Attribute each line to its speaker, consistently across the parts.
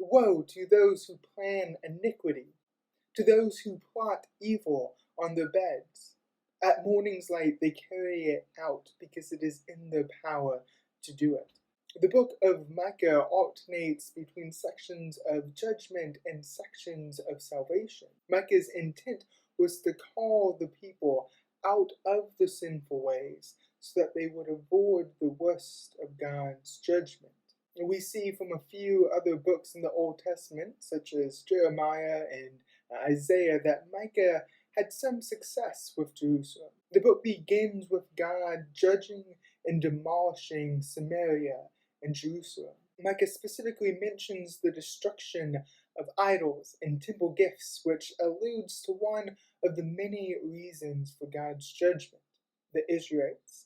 Speaker 1: Woe to those who plan iniquity, to those who plot evil on their beds. At morning's light they carry it out, because it is in their power to do it. The book of Micah alternates between sections of judgment and sections of salvation. Micah's intent was to call the people out of the sinful ways so that they would avoid the worst of God's judgment. We see from a few other books in the Old Testament, such as Jeremiah and Isaiah, that Micah had some success with Jerusalem. The book begins with God judging and demolishing Samaria and Jerusalem. Micah specifically mentions the destruction of idols and temple gifts, which alludes to one of the many reasons for God's judgment. The Israelites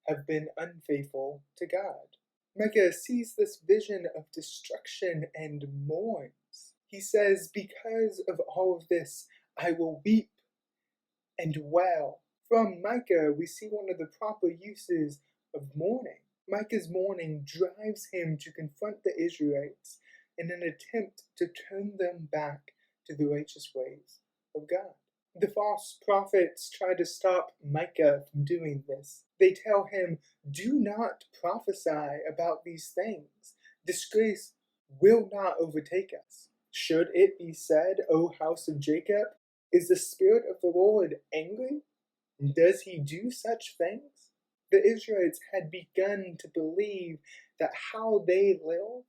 Speaker 1: have been unfaithful to God. Micah sees this vision of destruction and mourns. He says, "Because of all of this, I will weep and wail." From Micah, we see one of the proper uses of mourning. Micah's mourning drives him to confront the Israelites in an attempt to turn them back to the righteous ways of God. The false prophets try to stop Micah from doing this. They tell him, "Do not prophesy about these things. Disgrace will not overtake us. Should it be said, O house of Jacob, is the Spirit of the Lord angry? Does he do such things?" The Israelites had begun to believe that how they lived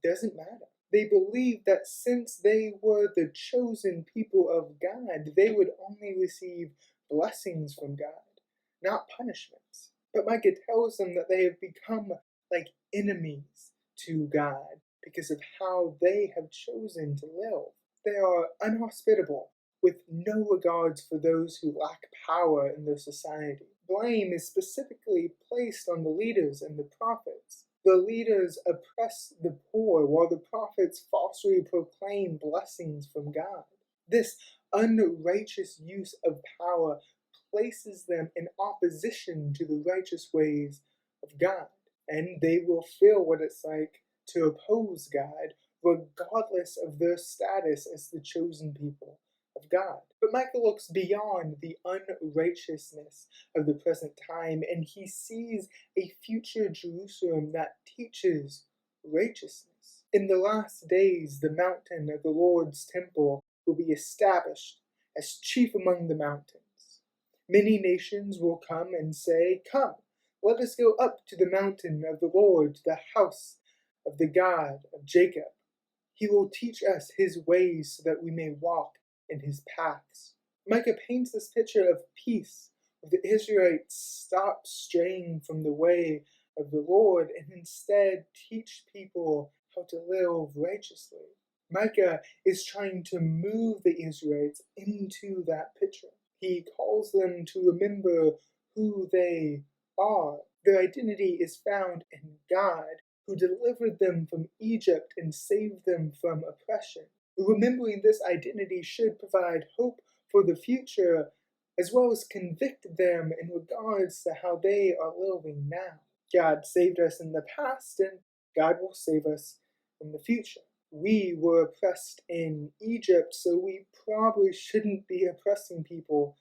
Speaker 1: doesn't matter. They believed that since they were the chosen people of God, they would only receive blessings from God, not punishments. But Micah tells them that they have become like enemies to God because of how they have chosen to live. They are unhospitable, with no regards for those who lack power in their society. Blame is specifically placed on the leaders and the prophets. The leaders oppress the poor, while the prophets falsely proclaim blessings from God. This unrighteous use of power places them in opposition to the righteous ways of God, and they will feel what it's like to oppose God, regardless of their status as the chosen people of God. But Micah looks beyond the unrighteousness of the present time, and he sees a future Jerusalem that teaches righteousness. In the last days, the mountain of the Lord's temple will be established as chief among the mountains. Many nations will come and say, "Come, let us go up to the mountain of the Lord, to the house of the God of Jacob. He will teach us his ways so that we may walk in his paths." Micah paints this picture of peace, where the Israelites stop straying from the way of the Lord and instead teach people how to live righteously. Micah is trying to move the Israelites into that picture. He calls them to remember who they are. Their identity is found in God, who delivered them from Egypt and saved them from oppression. Remembering this identity should provide hope for the future, as well as convict them in regards to how they are living now. God saved us in the past, and God will save us in the future. We were oppressed in Egypt, so we probably shouldn't be oppressing people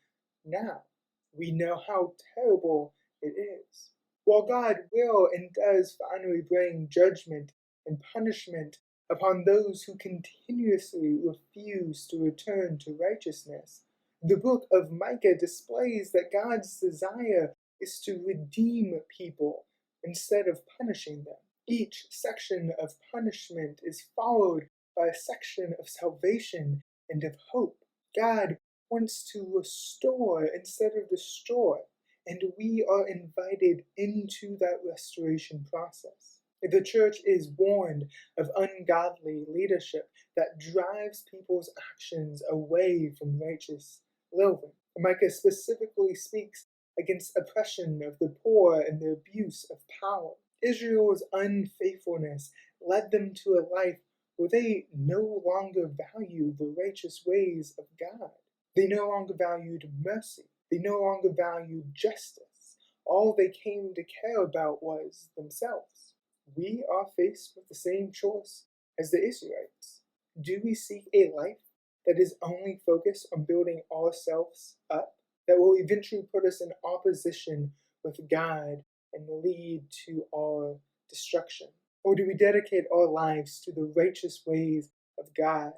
Speaker 1: now. We know how terrible it is. While God will and does finally bring judgment and punishment upon those who continuously refuse to return to righteousness, the book of Micah displays that God's desire is to redeem people instead of punishing them. Each section of punishment is followed by a section of salvation and of hope. God wants to restore instead of destroy, and we are invited into that restoration process. The church is warned of ungodly leadership that drives people's actions away from righteous living. Micah specifically speaks against oppression of the poor and the abuse of power. Israel's unfaithfulness led them to a life where they no longer valued the righteous ways of God. They no longer valued mercy. They no longer valued justice. All they came to care about was themselves. We are faced with the same choice as the Israelites? Do we seek a life that is only focused on building ourselves up, that will eventually put us in opposition with God and lead to our destruction? Or do we dedicate our lives to the righteous ways of God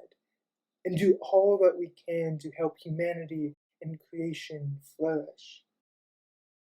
Speaker 1: and do all that we can to help humanity and creation flourish?